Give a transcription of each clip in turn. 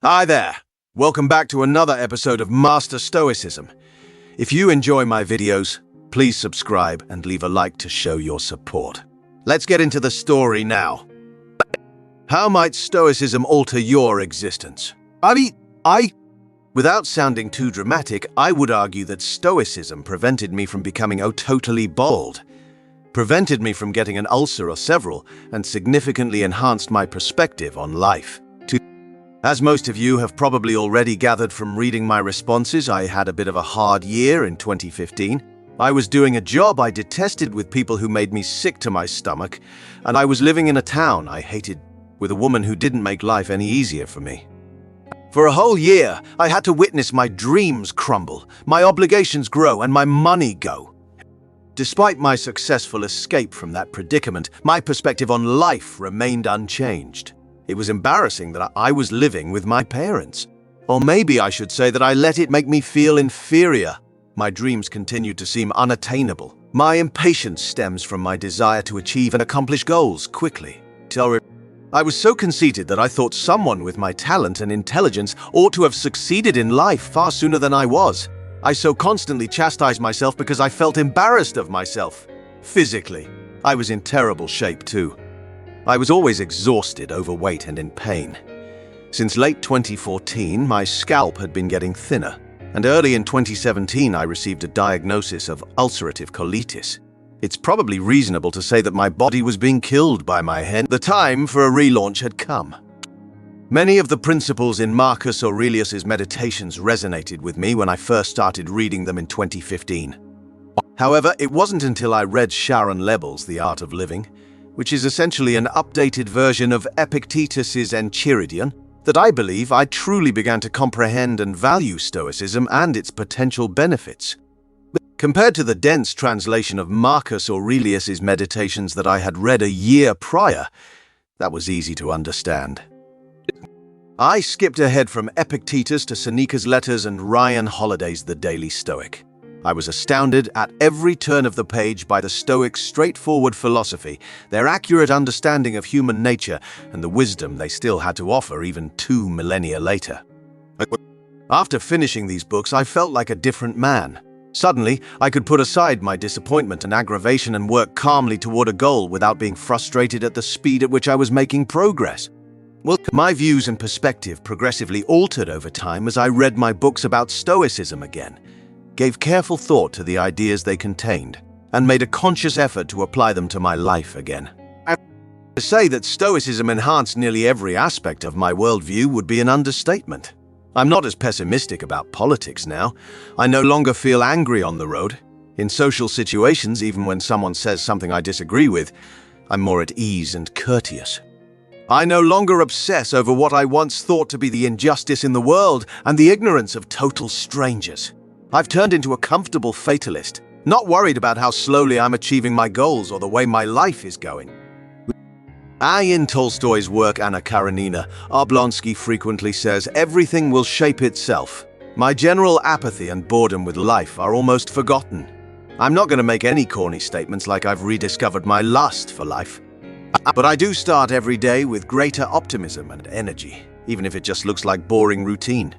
Hi there! Welcome back to another episode of Master Stoicism. If you enjoy my videos, please subscribe and leave a like to show your support. Let's get into the story now. How might Stoicism alter your existence? Without sounding too dramatic, I would argue that Stoicism prevented me from becoming totally bald, prevented me from getting an ulcer or several, and significantly enhanced my perspective on life. As most of you have probably already gathered from reading my responses, I had a bit of a hard year in 2015. I was doing a job I detested with people who made me sick to my stomach, and I was living in a town I hated with a woman who didn't make life any easier for me. For a whole year, I had to witness my dreams crumble, my obligations grow, and my money go. Despite my successful escape from that predicament, my perspective on life remained unchanged. It was embarrassing that I was living with my parents. Or maybe I should say that I let it make me feel inferior. My dreams continued to seem unattainable. My impatience stems from my desire to achieve and accomplish goals quickly. I was so conceited that I thought someone with my talent and intelligence ought to have succeeded in life far sooner than I was. I so constantly chastised myself because I felt embarrassed of myself. Physically, I was in terrible shape too. I was always exhausted, overweight, and in pain. Since late 2014, my scalp had been getting thinner, and early in 2017 I received a diagnosis of ulcerative colitis. It's probably reasonable to say that my body was being killed by my head. The time for a relaunch had come. Many of the principles in Marcus Aurelius's meditations resonated with me when I first started reading them in 2015. However, it wasn't until I read Sharon Lebel's The Art of Living, which is essentially an updated version of Epictetus's Enchiridion, that I believe I truly began to comprehend and value Stoicism and its potential benefits. Compared to the dense translation of Marcus Aurelius's meditations that I had read a year prior, that was easy to understand. I skipped ahead from Epictetus to Seneca's Letters and Ryan Holiday's The Daily Stoic. I was astounded at every turn of the page by the Stoics' straightforward philosophy, their accurate understanding of human nature, and the wisdom they still had to offer even 2 millennia later. After finishing these books, I felt like a different man. Suddenly, I could put aside my disappointment and aggravation and work calmly toward a goal without being frustrated at the speed at which I was making progress. My views and perspective progressively altered over time as I read my books about Stoicism again, gave careful thought to the ideas they contained, and made a conscious effort to apply them to my life again. To say that Stoicism enhanced nearly every aspect of my worldview would be an understatement. I'm not as pessimistic about politics now. I no longer feel angry on the road. In social situations, even when someone says something I disagree with, I'm more at ease and courteous. I no longer obsess over what I once thought to be the injustice in the world and the ignorance of total strangers. I've turned into a comfortable fatalist, not worried about how slowly I'm achieving my goals or the way my life is going. In Tolstoy's work Anna Karenina, Oblonsky frequently says, "Everything will shape itself. My general apathy and boredom with life are almost forgotten." I'm not going to make any corny statements like I've rediscovered my lust for life. But I do start every day with greater optimism and energy, even if it just looks like boring routine.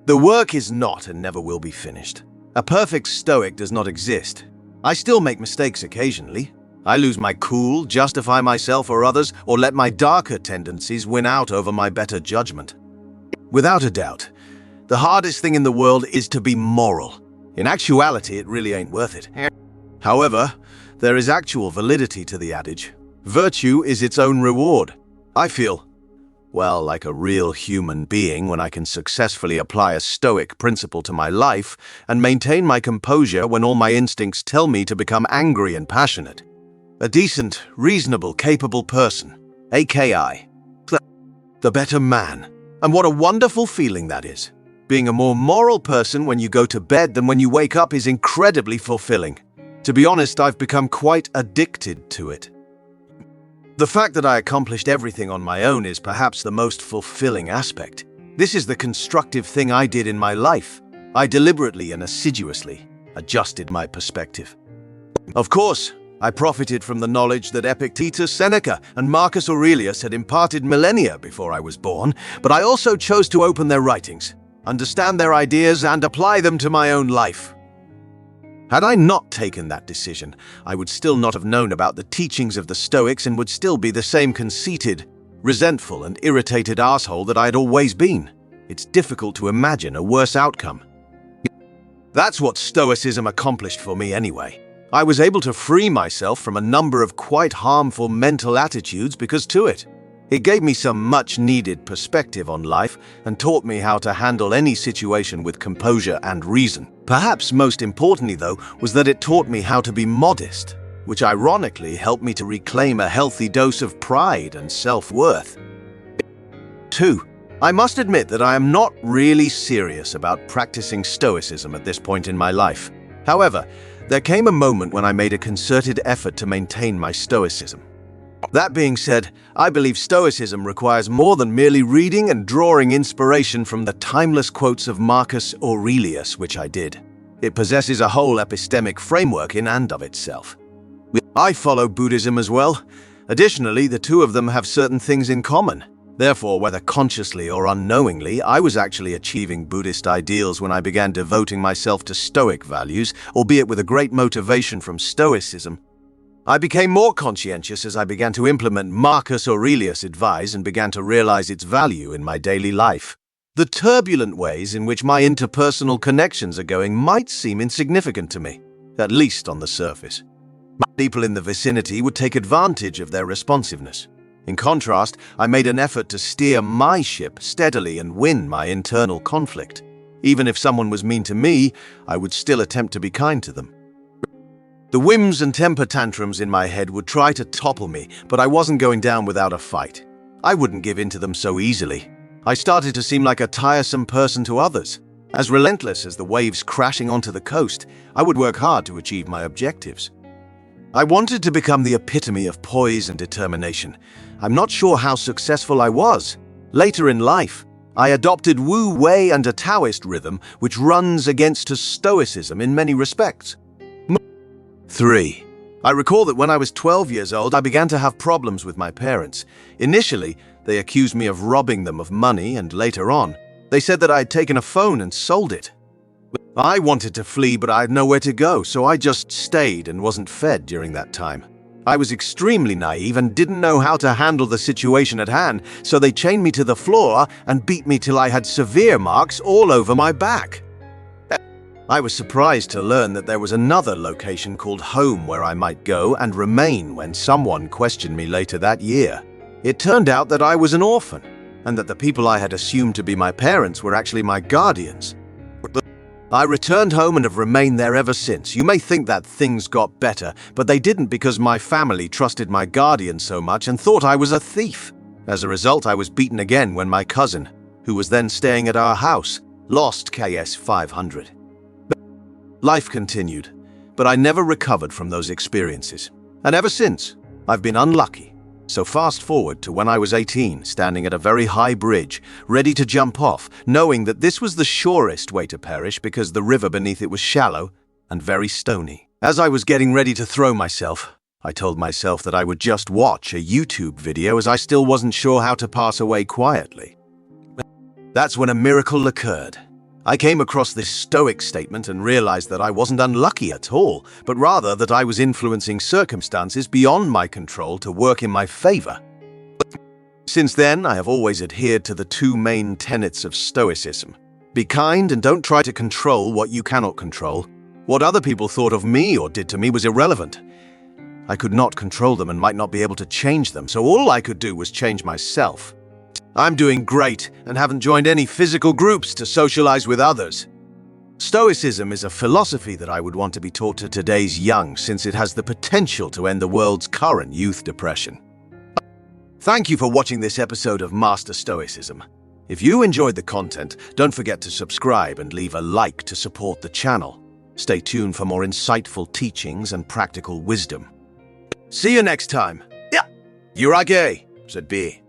The work is not and never will be finished. A perfect Stoic does not exist. I still make mistakes occasionally. I lose my cool, justify myself or others, or let my darker tendencies win out over my better judgment. Without a doubt, the hardest thing in the world is to be moral. In actuality, it really ain't worth it. However, there is actual validity to the adage. Virtue is its own reward. I feel, well, like a real human being when I can successfully apply a Stoic principle to my life and maintain my composure when all my instincts tell me to become angry and passionate. A decent, reasonable, capable person, aka the better man. And what a wonderful feeling that is. Being a more moral person when you go to bed than when you wake up is incredibly fulfilling. To be honest, I've become quite addicted to it. The fact that I accomplished everything on my own is perhaps the most fulfilling aspect. This is the constructive thing I did in my life. I deliberately and assiduously adjusted my perspective. Of course, I profited from the knowledge that Epictetus, Seneca, and Marcus Aurelius had imparted millennia before I was born, but I also chose to open their writings, understand their ideas, and apply them to my own life. Had I not taken that decision, I would still not have known about the teachings of the Stoics and would still be the same conceited, resentful, and irritated asshole that I had always been. It's difficult to imagine a worse outcome. That's what Stoicism accomplished for me anyway. I was able to free myself from a number of quite harmful mental attitudes because to it. It gave me some much-needed perspective on life and taught me how to handle any situation with composure and reason. Perhaps most importantly, though, was that it taught me how to be modest, which ironically helped me to reclaim a healthy dose of pride and self-worth. 2. I must admit that I am not really serious about practicing Stoicism at this point in my life. However, there came a moment when I made a concerted effort to maintain my Stoicism. That being said, I believe Stoicism requires more than merely reading and drawing inspiration from the timeless quotes of Marcus Aurelius, which I did. It possesses a whole epistemic framework in and of itself. I follow Buddhism as well. Additionally, the two of them have certain things in common. Therefore, whether consciously or unknowingly, I was actually achieving Buddhist ideals when I began devoting myself to Stoic values, albeit with a great motivation from Stoicism. I became more conscientious as I began to implement Marcus Aurelius' advice and began to realize its value in my daily life. The turbulent ways in which my interpersonal connections are going might seem insignificant to me, at least on the surface. People in the vicinity would take advantage of their responsiveness. In contrast, I made an effort to steer my ship steadily and win my internal conflict. Even if someone was mean to me, I would still attempt to be kind to them. The whims and temper tantrums in my head would try to topple me, but I wasn't going down without a fight. I wouldn't give in to them so easily. I started to seem like a tiresome person to others. As relentless as the waves crashing onto the coast, I would work hard to achieve my objectives. I wanted to become the epitome of poise and determination. I'm not sure how successful I was. Later in life, I adopted Wu Wei and a Taoist rhythm which runs against Stoicism in many respects. 3. I recall that when I was 12 years old, I began to have problems with my parents. Initially, they accused me of robbing them of money, and later on, they said that I had taken a phone and sold it. I wanted to flee, but I had nowhere to go, so I just stayed and wasn't fed during that time. I was extremely naive and didn't know how to handle the situation at hand, so they chained me to the floor and beat me till I had severe marks all over my back. I was surprised to learn that there was another location called home where I might go and remain when someone questioned me later that year. It turned out that I was an orphan, and that the people I had assumed to be my parents were actually my guardians. I returned home and have remained there ever since. You may think that things got better, but they didn't because my family trusted my guardian so much and thought I was a thief. As a result, I was beaten again when my cousin, who was then staying at our house, lost KS 500. Life continued, but I never recovered from those experiences. And ever since, I've been unlucky. So fast forward to when I was 18, standing at a very high bridge, ready to jump off, knowing that this was the surest way to perish because the river beneath it was shallow and very stony. As I was getting ready to throw myself, I told myself that I would just watch a YouTube video as I still wasn't sure how to pass away quietly. That's when a miracle occurred. I came across this Stoic statement and realized that I wasn't unlucky at all, but rather that I was influencing circumstances beyond my control to work in my favor. Since then, I have always adhered to the two main tenets of Stoicism. Be kind and don't try to control what you cannot control. What other people thought of me or did to me was irrelevant. I could not control them and might not be able to change them, so all I could do was change myself. I'm doing great and haven't joined any physical groups to socialize with others. Stoicism is a philosophy that I would want to be taught to today's young, since it has the potential to end the world's current youth depression. Thank you for watching this episode of Master Stoicism. If you enjoyed the content, don't forget to subscribe and leave a like to support the channel. Stay tuned for more insightful teachings and practical wisdom. See you next time. Yeah, Jurage, said B.